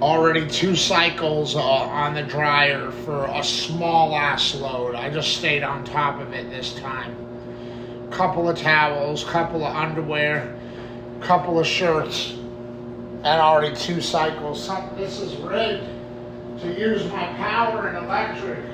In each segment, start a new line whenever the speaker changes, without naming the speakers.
Already 2 cycles on the dryer for a small ass load. I just stayed on top of it this time. Couple of towels, couple of underwear, couple of shirts, and already 2 cycles. This is rigged to use my power and electric.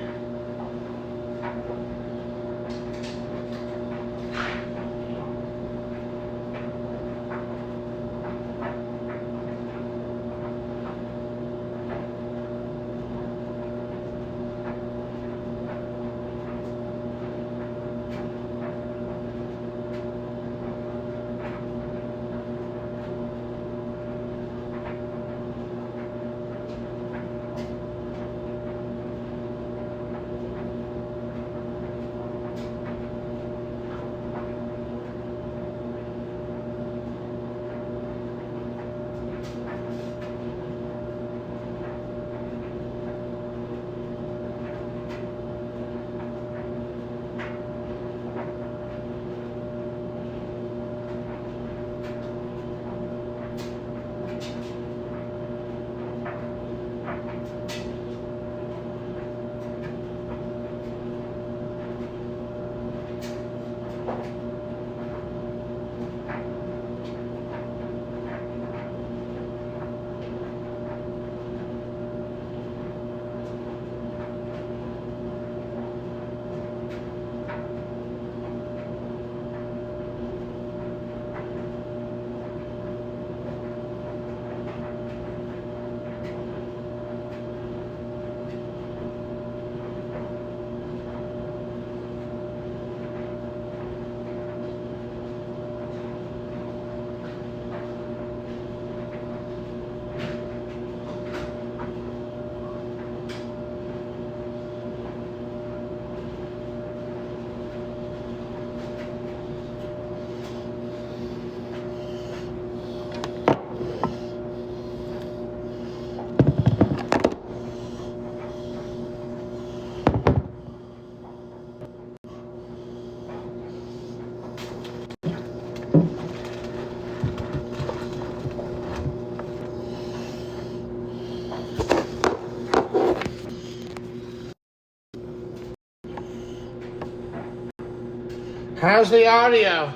How's the audio?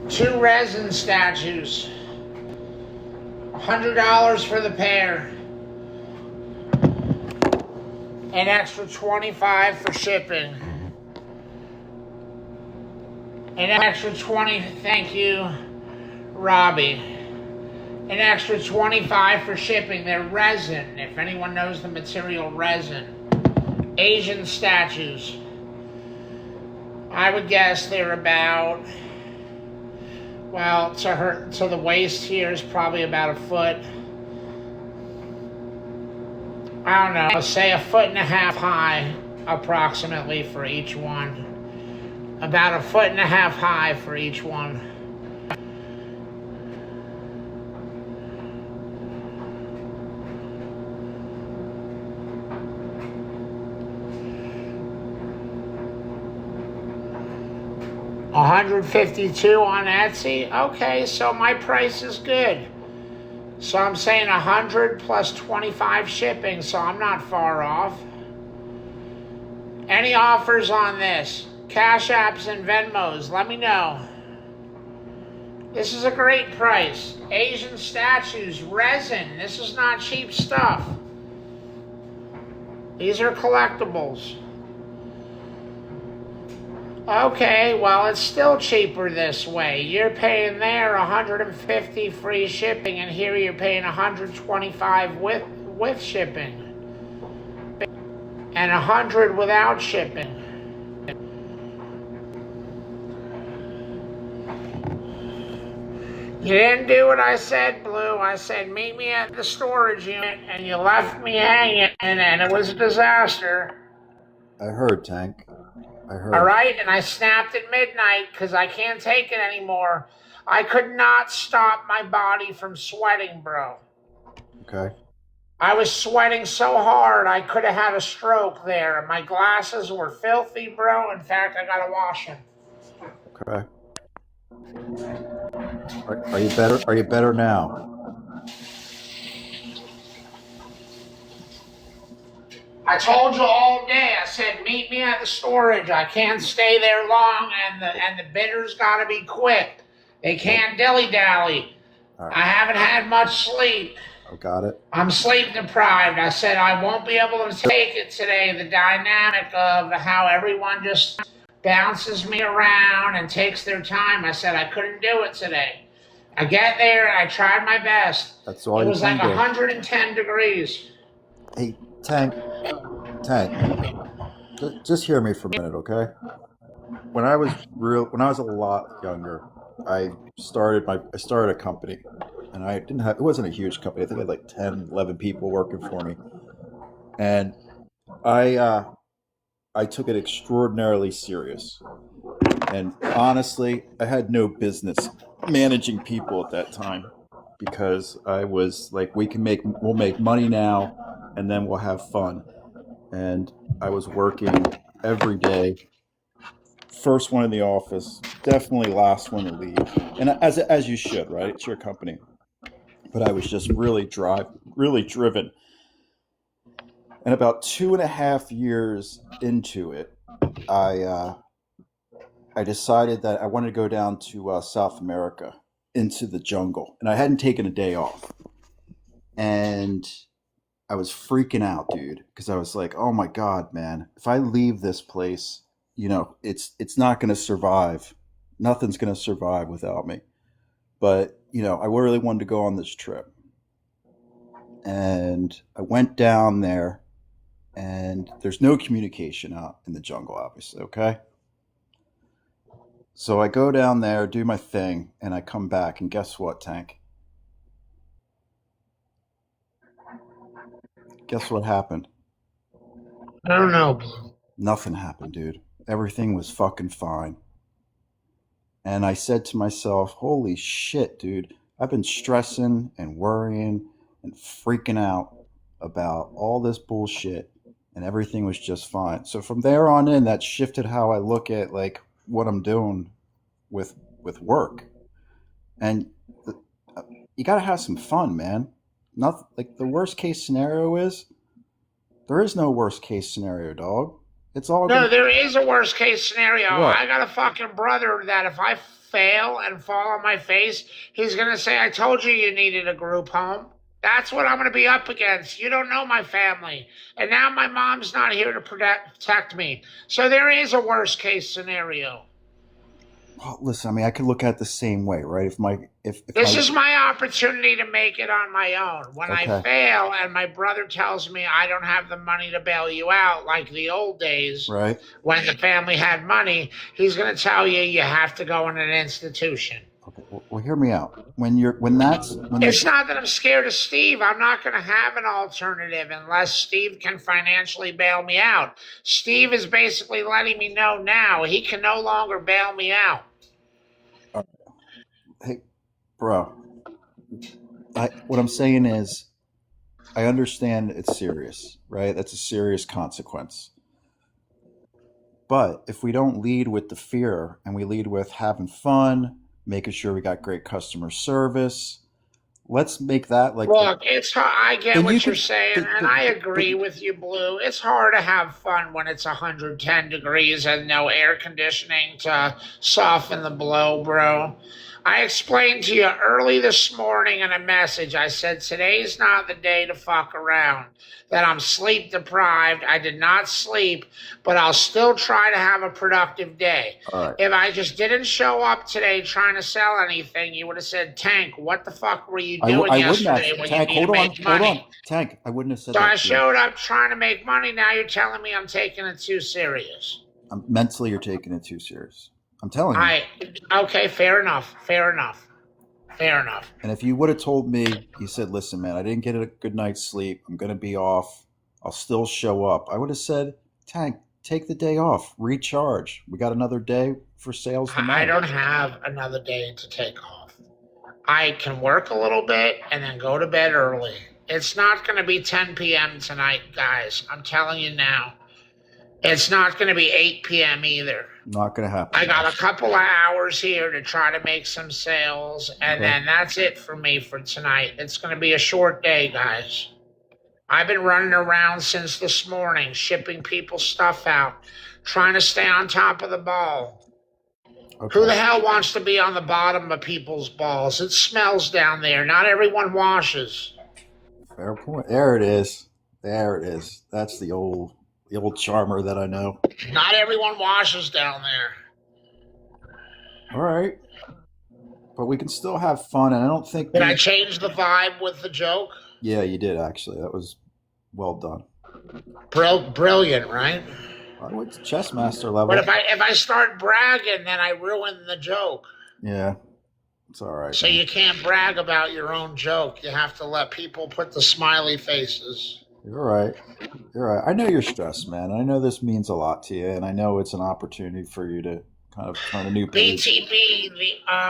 Two resin statues. $100 for the pair. An extra $25 for shipping. An extra $20, thank you, Robbie. An extra $25 for shipping. They're resin, if anyone knows the material, resin. Asian statues. I would guess they're about, well, to the waist here is probably about a foot. I don't know, say 1.5 feet high approximately for each one. About 1.5 feet high for each one. $152 on Etsy. Okay, so my price is good. So I'm saying 100 plus 25 shipping, so I'm not far off. Any offers on this? Cash Apps and Venmos, let me know. This is a great price. Asian statues, resin. This is not cheap stuff. These are collectibles. Okay, well, it's still cheaper this way. You're paying there $150 free shipping, and here you're paying $125 with shipping, and $100 without shipping. You didn't do what I said, Blue. I said, meet me at the storage unit, and you left me hanging, and it was a disaster.
I heard, Tank. I heard.
All right, and I snapped at midnight because I can't take it anymore. I could not stop my body from sweating, bro.
Okay.
I was sweating so hard I could have had a stroke there, and my glasses were filthy, bro. In fact, I gotta wash them.
Okay. Are you better? Are you better now?
I told you all day. I said, meet me at the storage. I can't stay there long, and the bidders got to be quick. They
Well,
can't dilly dally.
all right.
I haven't had much sleep.
I got it.
I'm sleep deprived. I said I won't be able to take it today. The dynamic of how everyone just bounces me around and takes their time. I said I couldn't do it today. I get there and I tried my best.
That's all
It
you
was like
can do.
110 degrees.
Hey, Tank. Just hear me for a minute, okay? When I was a lot younger, I started a company, and it wasn't a huge company. I think I had like 10, 11 people working for me, and I uh, I took it extraordinarily serious. And honestly, I had no business managing people at that time because I was like, we'll make money now, and then we'll have fun. And I was working every day, first one in the office, definitely last one to leave, and as you should, right? It's your company. But I was just really driven. And about 2.5 years into it, I uh, I decided that I wanted to go down to South America into the jungle, and I hadn't taken a day off, and I was freaking out, dude, because I was like, "Oh my god, man! If I leave this place, it's not going to survive. Nothing's going to survive without me." But I really wanted to go on this trip, and I went down there, and there's no communication out in the jungle, obviously. Okay, so I go down there, do my thing, and I come back, and guess what, Tank? Guess what happened?
I don't know, Blue.
Nothing happened, dude. Everything was fucking fine. And I said to myself, holy shit, dude. I've been stressing and worrying and freaking out about all this bullshit, and everything was just fine. So from there on in, that shifted how I look at like what I'm doing with work. And the, you got to have some fun, man. Not like the worst case scenario is there is no worst case scenario, dog. It's all
No,
gonna
there is a worst case scenario. I
what?
got a fucking brother that if I fail and fall on my face, he's gonna say, I told you you needed a group home. That's what I'm gonna be up against. You don't know my family. And now my mom's not here to protect me. So there is a worst case scenario.
Well, listen, I mean, I could look at it the same way, right? If
This
my
is my opportunity to make it on my own. When I
okay,
fail and my brother tells me I don't have the money to bail you out like the old days
right?
when the family had money, he's going to tell you you have to go in an institution.
Okay, well, hear me out. When
It's
there's
not that I'm scared of Steve. I'm not going to have an alternative unless Steve can financially bail me out. Steve is basically letting me know now he can no longer bail me out.
uh, hey, bro, what I'm saying is I understand it's serious, right? That's a serious consequence. But if we don't lead with the fear and we lead with having fun, making sure we got great customer service, let's make that like
Look, it's hard. I get
then you
what you're
could
saying, and I
but
agree with you, Blue. It's hard to have fun when it's 110 degrees and no air conditioning to soften the blow, bro. I explained to you early this morning in a message. I said today's not the day to fuck around. That I'm sleep deprived. I did not sleep, but I'll still try to have a productive day.
all right.
If I just didn't show up today trying to sell anything, you would have said, Tank, what the fuck were you doing
I wouldn't
yesterday
have
when you
Tank.
need to make
Hold on,
money?
Tank. I wouldn't have said
So I
that to you.
showed up trying to make money. Now you're telling me I'm taking it too serious.
Mentally, you're taking it too serious. I'm telling you.
Okay, fair enough. Fair enough. Fair enough.
And if you would have told me, you said, "Listen, man, I didn't get a good night's sleep. I'm going to be off. I'll still show up." I would have said, "Tank, take the day off. Recharge. We got another day for sales
I
tomorrow."
don't have another day to take off. I can work a little bit and then go to bed early. It's not going to be 10 p.m. tonight, guys. I'm telling you now. It's not going to be 8 p.m. either.
Not gonna happen,
I got
guys.
a couple of hours here to try to make some sales, and
Okay.
then that's it for me for tonight. It's going to be a short day, guys. I've been running around since this morning, shipping people stuff out, trying to stay on top of the ball. Who
Okay.
the hell wants to be on the bottom of people's balls? It smells down there. Not everyone washes.
Fair point. There it is. There it is. That's the old charmer that I know.
Not everyone washes down there.
All right, but we can still have fun, and I don't think
Did I
the.
change the vibe with the joke?
Yeah, you did actually. That was well done.
Brilliant, right?
I went to chess master
But
level.
if I start bragging, then I ruin the joke.
Yeah, it's all right.
So
Man.
you can't brag about your own joke. You have to let people put the smiley faces.
You're right. You're right. I know you're stressed, man. I know this means a lot to you, and I know it's an opportunity for you to kind of turn a new page.
BTB,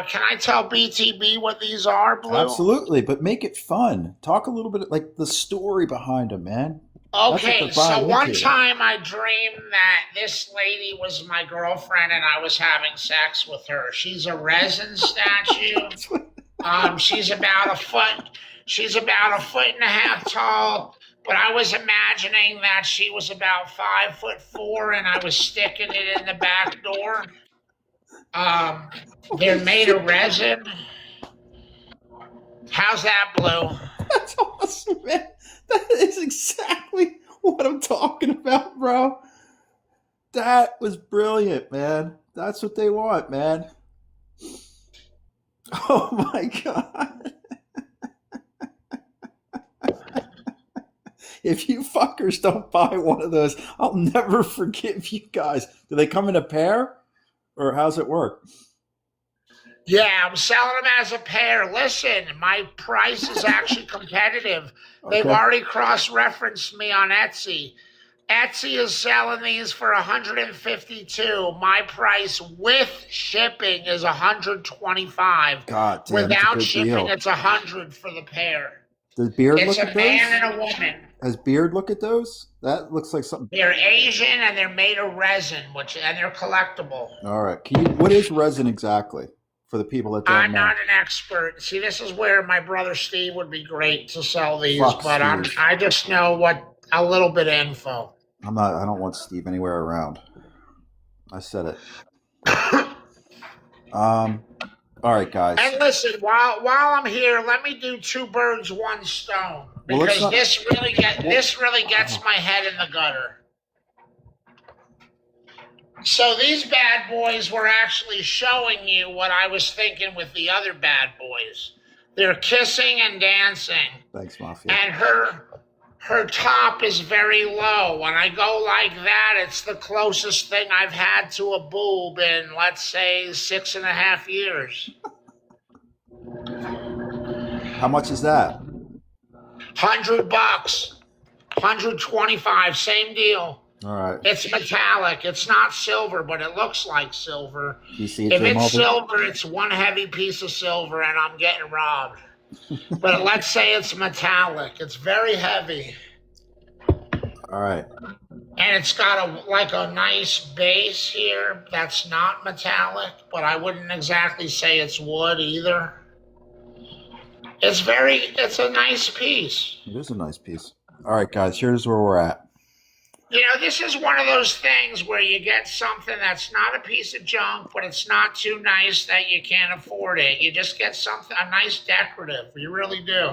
can I tell BTB what these are, Blue?
Absolutely, but make it fun. Talk a little bit like the story behind them, man. That's what
Okay,
they're
so
buying
one
into.
time I dreamed that this lady was my girlfriend and I was having sex with her. She's a resin statue. She's about a foot. She's about a foot and a half tall. But I was imagining that she was about 5'4" and I was sticking it in the back door. They're made of resin. How's that, Blue?
That's awesome, man. That is exactly what I'm talking about, bro. That was brilliant, man. That's what they want, man. Oh my god. If you fuckers don't buy one of those, I'll never forgive you guys. Do they come in a pair? Or how's it work?
Yeah, I'm selling them as a pair. Listen, my price is actually competitive. They've
Okay.
already cross-referenced me on Etsy. Etsy is selling these for 152. My price with shipping is 125.
God damn, it's a
Without
good
shipping,
deal.
it's 100 for the pair.
Does Beard
It's
look
a
at
man
those?
and a woman.
Has Beard look at those? That looks like something.
They're Asian and they're made of resin, and they're collectible.
All right. What is resin exactly for the people that don't
I'm
know?
not an expert. See, this is where my brother Steve would be great to sell these,
Fuck
but
Steve.
I just know a little bit of info.
I don't want Steve anywhere around. I said it. All right, guys.
And listen, while I'm here, let me do two birds, one stone,
Well, let's
because
not.
this really gets my head in the gutter. So these bad boys were actually showing you what I was thinking with the other bad boys. They're kissing and dancing,
Thanks, Mafia.
and her top is very low. When I go like that, it's the closest thing I've had to a boob in, let's say, 6.5 years.
How much is that?
$100, 125, same deal.
All right.
It's metallic. It's not silver, but it looks like silver.
You see it,
If
J
it's
Mulder?
silver, it's one heavy piece of silver, and I'm getting robbed. But let's say it's metallic. It's very heavy,
All right.
and it's got a nice base here that's not metallic, but I wouldn't exactly say it's wood either. It's a nice piece.
It is a nice piece. All right, guys. Here's where we're at.
You know, this is one of those things where you get something that's not a piece of junk, but it's not too nice that you can't afford it. You just get a nice decorative. You really do.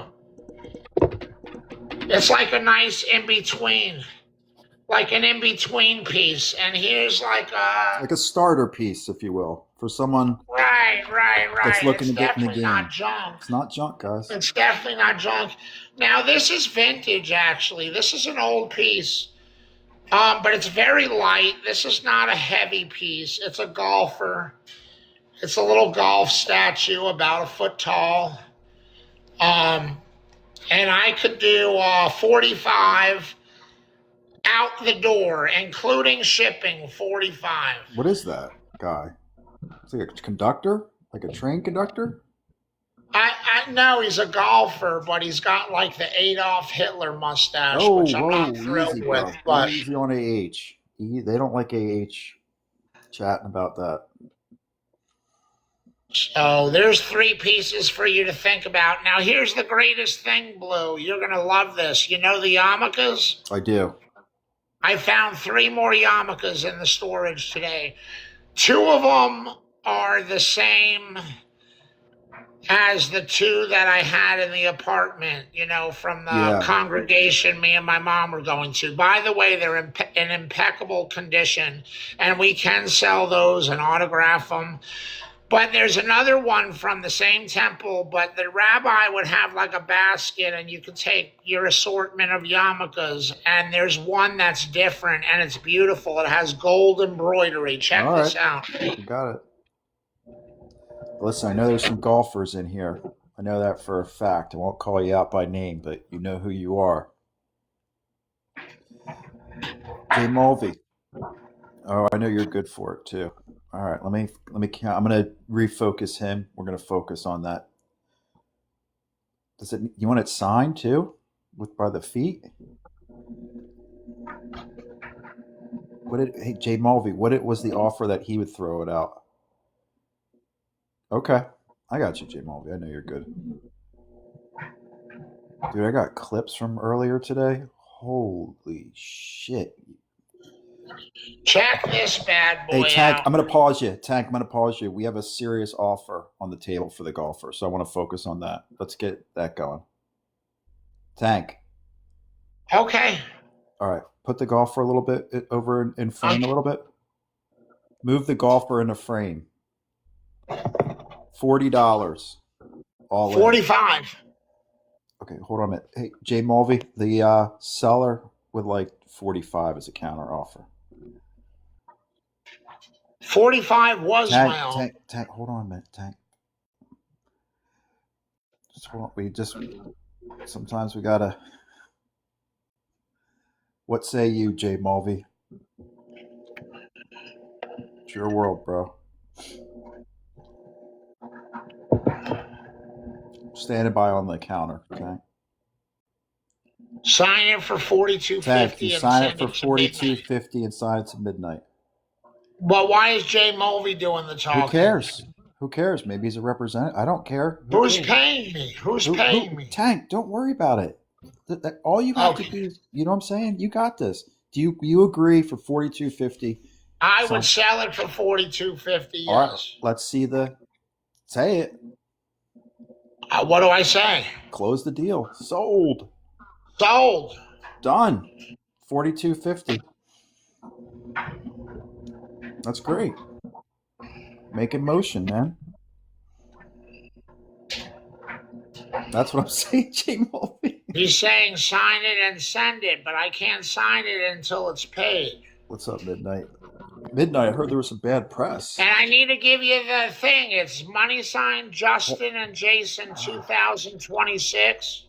It's like a nice in-between, like an in-between piece. And here's like
a starter piece, if you will, for someone
right.
that's looking
It's
to get in the
definitely
game.
not junk.
It's not junk, guys.
It's definitely not junk. Now, this is vintage, actually. This is an old piece. But it's very light. This is not a heavy piece. It's a golfer. It's a little golf statue about a foot tall. And I could do 45 out the door, including shipping, 45.
What is that guy? It's like a conductor? Like a train conductor?
I know he's a golfer, but he's got like the Adolf Hitler mustache,
Oh,
which I'm
whoa,
not thrilled
easy,
with.
bro.
But
Easy on AH. They don't like AH. chatting about that.
So there's three pieces for you to think about. Now, here's the greatest thing, Blue. You're going to love this. You know the yarmulkes?
I do.
I found three more yarmulkes in the storage today. Two of them are the same as the two that I had in the apartment, from the
Yeah.
congregation me and my mom were going to. By the way, they're in impeccable condition, and we can sell those and autograph them. But there's another one from the same temple, but the rabbi would have like a basket and you could take your assortment of yarmulkes. And there's one that's different and it's beautiful. It has gold embroidery. Check
All
this
right.
out.
You got it. Listen, I know there's some golfers in here. I know that for a fact. I won't call you out by name, but you know who you are. Jay Mulvey. Oh, I know you're good for it too. All right, let me count. I'm gonna refocus him. We're gonna focus on that. Does it? You want it signed too, with by the feet? Hey, Jay Mulvey, was the offer that he would throw it out? Okay, I got you, Jay Mulvey. I know you're good, dude. I got clips from earlier today. Holy shit!
Check this bad boy
Hey, Tank,
out.
I'm going to pause you. Tank, I'm going to pause you. We have a serious offer on the table for the golfer, so I want to focus on that. Let's get that going. Tank.
Okay.
All right. Put the golfer a little bit over in frame a little bit. Move the golfer in a frame. $40. All in.
45.
Okay, hold on a minute. Hey, Jay Mulvey, the seller would like 45 as a counter offer.
45 was
Tank,
my own.
Tank, hold on a minute, Tank. Just hold on. Sometimes we gotta. What say you, Jay Mulvey? It's your world, bro. Standing by on the counter, Tank.
Sign it for $42.50
Tank, you
and
sign it
send
for
it to midnight.
$42.50 and sign it to midnight.
But why is Jay Mulvey doing the talking?
Who cares? Who cares? Maybe he's a representative. I don't care.
Who's paying me? Who's paying me?
Tank, don't worry about it. All you have to do is, you know what I'm saying? You got this. Do you agree for $42.50?
I would sell it for $42.50. Yes.
All right, let's see say it.
What do I say?
Close the deal. Sold.
Sold.
Done. $42.50. That's great. Make in motion, man. That's what I'm saying, Jay Mulvey.
He's saying sign it and send it, but I can't sign it until it's paid.
What's up, Midnight? Midnight, I heard there was some bad press.
And I need to give you the thing. It's money sign Justin and Jason 2026.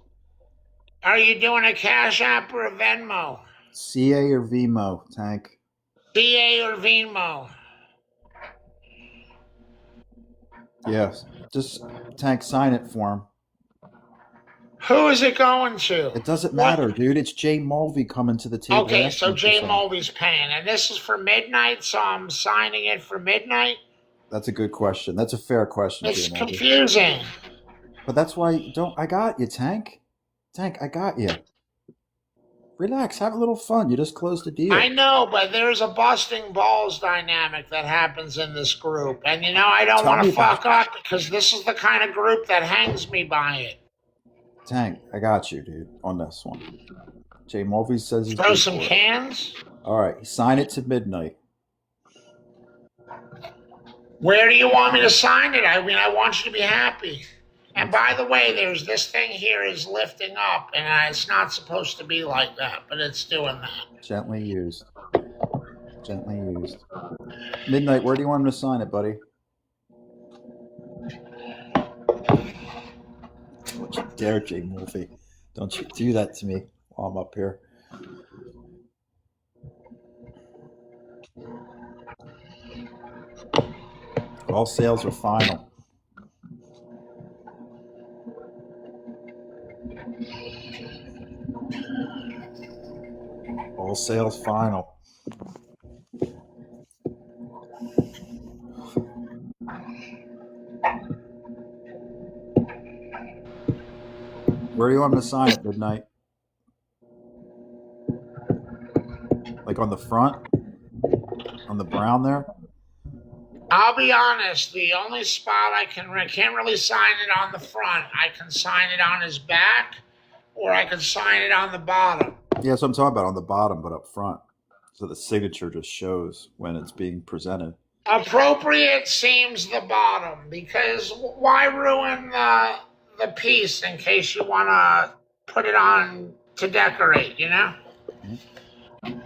Are you doing a Cash App or a Venmo?
CA or Vmo, Tank?
CA or Venmo?
Yes. Just, Tank, sign it for him.
Who is it going to?
It doesn't matter, dude. It's Jay Mulvey coming to the table.
Okay, so Jay Mulvey's paying. And this is for midnight, so I'm signing it for midnight?
That's a good question. That's a fair question,
It's
Jay Mulvey.
confusing.
But that's why I got you, Tank. Tank, I got you. Relax, have a little fun. You just closed the deal.
I know, but there's a busting balls dynamic that happens in this group. And I don't want to fuck up because this is the kind of group that hangs me by it.
Tank, I got you, dude, on this one. Jay Mulvey says he's
throw some cans.
All right, sign it to midnight.
Where do you want me to sign it? I mean, I want you to be happy. And by the way, there's this thing here is lifting up, and it's not supposed to be like that, but it's doing that.
Gently used. Gently used. Midnight, where do you want him to sign it, buddy? Don't you dare, Jay Murphy. Don't you do that to me while I'm up here. All sales are final. All sales final. Where do you want me to sign it, Midnight? Like on the front? On the brown there?
I'll be honest. The only spot I can't really sign it on the front. I can sign it on his back, or I can sign it on the bottom.
Yeah, that's what I'm talking about, on the bottom, but up front. So the signature just shows when it's being presented.
Appropriate seems the bottom because why ruin the piece in case you want to put it on to decorate? You know.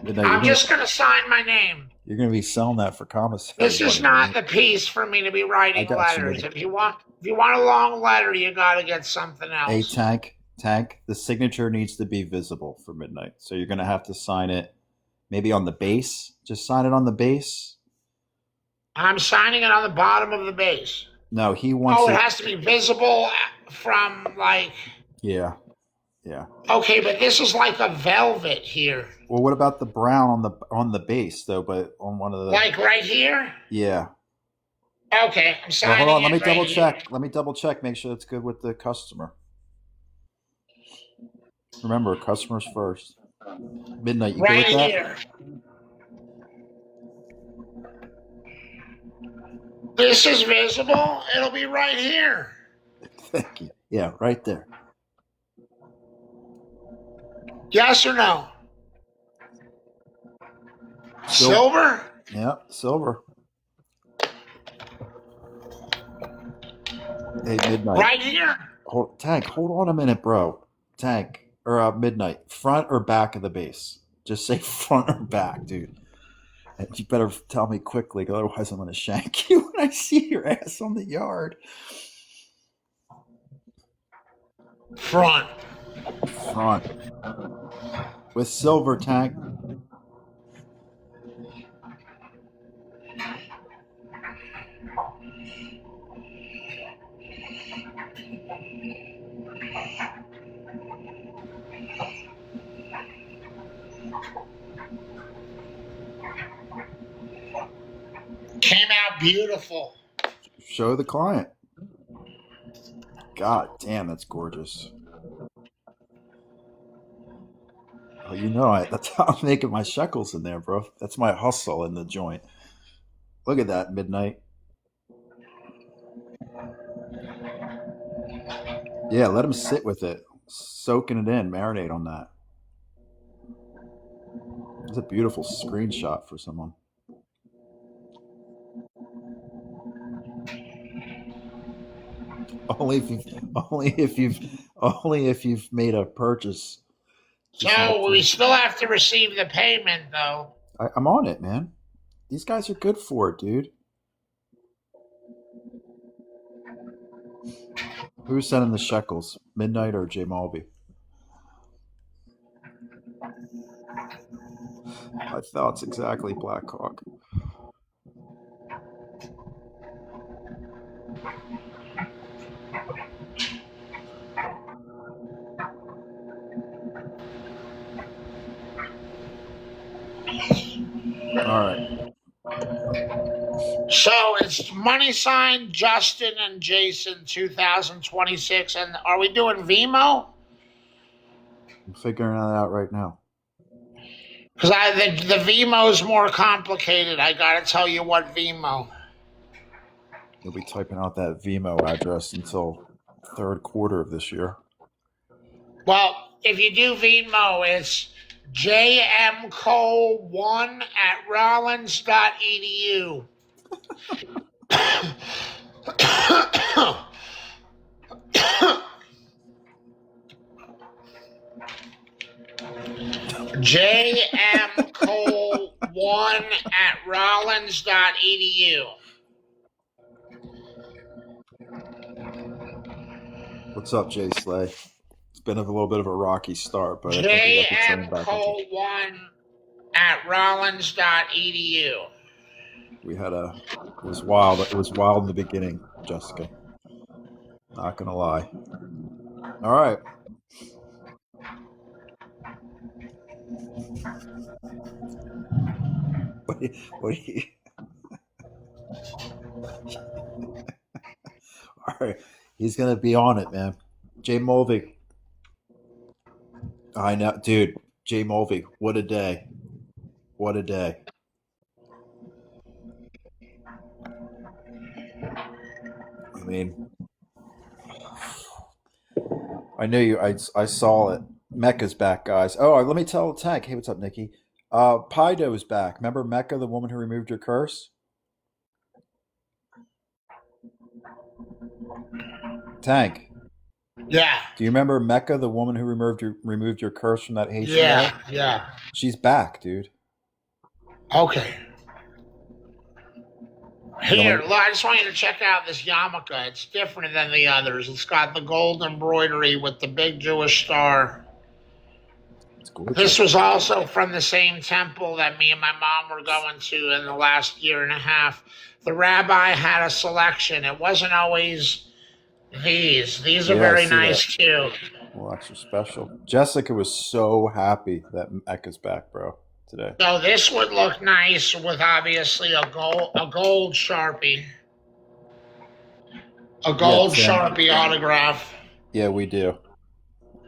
Midnight,
I'm just gonna sign my name.
you're gonna be selling that for commissary
This is
money,
not
right?
the piece for me to be
I
writing
got you,
letters.
Midnight.
If you want a long letter, you got to get something
Hey,
else.
Tank. The signature needs to be visible for Midnight, so you're gonna have to sign it maybe on the base. Just sign it on the base.
I'm signing it on the bottom of the base.
No, he wants
Oh, it
it.
has to be visible from like.
Yeah, yeah.
Okay, but this is like a velvet here.
Well, what about the brown on the base though? But on one of the
Like right here?
yeah.
Okay, I'm
Well, hold
signing
on. Let me
it right
double
here.
check. Let me double check. Make sure it's good with the customer. Remember, customers first. Midnight, you good
Right
with that?
here. This is visible. It'll be right here.
Thank you. Yeah, right there.
Yes or no? Silver?
Yeah, silver. Hey, Midnight.
Right here.
Hold on a minute, bro. Tank or Midnight. Front or back of the base? Just say front or back, dude. And you better tell me quickly, otherwise I'm gonna shank you when I see your ass on the yard.
Front.
Front with silver, Tank.
Came out beautiful.
Show the client. God damn, that's gorgeous. Oh, that's how I'm making my shekels in there, bro. That's my hustle in the joint. Look at that, Midnight. Yeah, let him sit with it, soaking it in, marinate on that. It's a beautiful screenshot for someone. Only if you've made a purchase.
So we still have to receive the payment, though.
I'm on it, man. These guys are good for it, dude. Who's sending the shekels? Midnight or J Malby? My thoughts exactly, Blackhawk. All right.
So it's money sign Justin and Jason 2026. And are we doing Vimo?
I'm figuring that out right now.
Because the Vimo is more complicated. I got to tell you what Vimo.
You'll be typing out that Vimo address until third quarter of this year.
Well, if you do Vimo, it's jmcole1 at rollins.edu. jmcole1 at rollins.edu.
What's up, Jay Slay? It's been a little bit of a rocky start, but I think we got the train back.
jmcole1 at rollins.edu.
It was wild. It was wild in the beginning, Jessica. Not gonna lie. All right. What do you All right. He's gonna be on it, man. Jay Mulvey, I know, dude. Jay Mulvey, what a day! What a day! I mean, I knew you. I saw it. Mecca's back, guys. Oh, let me tell Tank. Hey, what's up, Nikki? Pido's back. Remember Mecca, the woman who removed your curse? Tank.
Yeah,
Do you remember Mecca, the woman who removed your curse from that HMO?
yeah, yeah.
She's back, dude.
Okay.
You
Here,
only
look, I just want you to check out this yarmulke. It's different than the others. It's got the gold embroidery with the big Jewish star.
it's
This
gorgeous.
was also from the same temple that me and my mom were going to in the last year and a half. The rabbi had a selection. It wasn't always these. These are
Yeah, I
very
see that.
nice too.
Well, extra special. Jessica was so happy that Mecca's back, bro, today.
So this would look nice with obviously a gold Sharpie. A
Yeah,
gold
Tim.
Sharpie autograph.
Yeah, we do.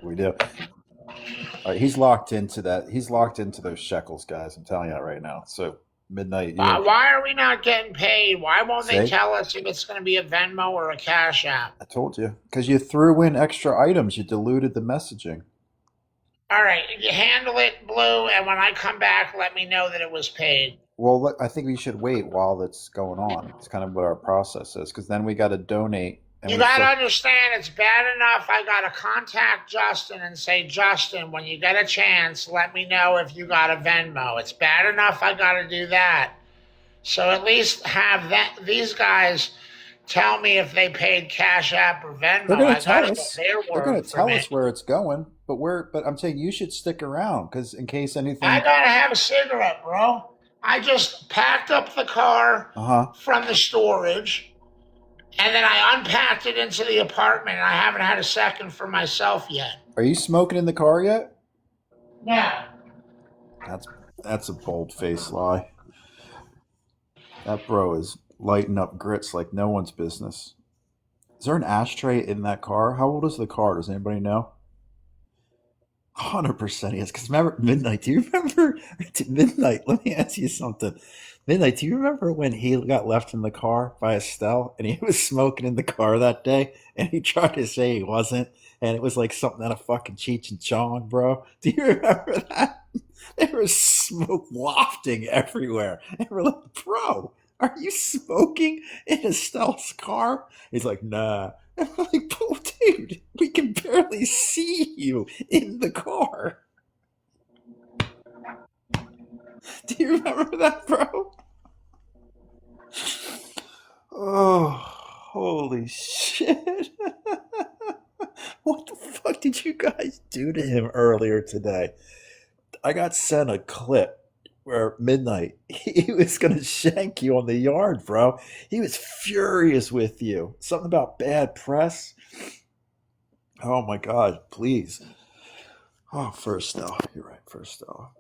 We do. All right, he's locked into that. He's locked into those shekels, guys. I'm telling you that right now. So midnight, you
Why are we not getting paid? Why won't they
say?
tell us if it's going to be a Venmo or a Cash App?
I told you because you threw in extra items. You diluted the messaging.
All right, you handle it, Blue, and when I come back, let me know that it was paid.
Well, look, I think we should wait while that's going on. It's kind of what our process is because then we got to donate and
You
we
got to
still.
understand, it's bad enough I got to contact Justin and say, Justin, when you get a chance, let me know if you got a Venmo. It's bad enough I got to do that. So at least have that these guys tell me if they paid Cash App or
They're
Venmo.
going to
I got
tell
to get
us.
their
They're going
word
to
from
tell
it.
us where it's going, but we're. But I'm saying you should stick around because in case
I
anything.
got to have a cigarette, bro. I just packed up the car
Uh huh.
from the storage and then I unpacked it into the apartment. And I haven't had a second for myself yet.
Are you smoking in the car yet?
Yeah.
That's that's a bold faced lie. That bro is lighting up grits like no one's business. Is there an ashtray in that car? How old is the car? Does anybody know? 100% he is. Because remember Midnight? Do you remember Midnight? Let me ask you something. Midnight, do you remember when he got left in the car by Estelle and he was smoking in the car that day and he tried to say he wasn't and it was like something out of fucking Cheech and Chong, bro? Do you remember that? There was smoke wafting everywhere. And we're like, bro, are you smoking in Estelle's car? He's like, nah. And we're like, oh, dude, we can barely see you in the car. Do you remember that, bro? Oh, holy shit. What the fuck did you guys do to him earlier today? I got sent a clip where midnight he was gonna shank you on the yard, bro. He was furious with you. Something about bad press. Oh my god, please. Oh, first off, you're right. First off,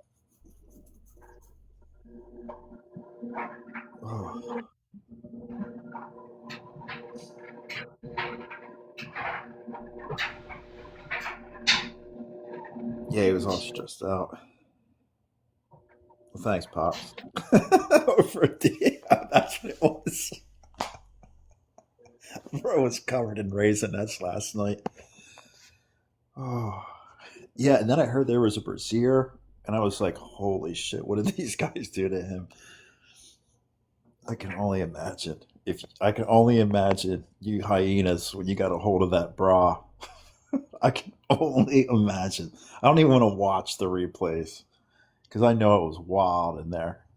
oh, yeah, he was all stressed out. Well, thanks, pops. Over that's what it was. Bro was covered in raisinets last night. Oh, yeah, and then I heard there was a brazier, and I was like, "Holy shit! What did these guys do to him?" I can only imagine. If I can only imagine you hyenas when you got a hold of that bra. I can only imagine. I don't even want to watch the replays because I know it was wild in there.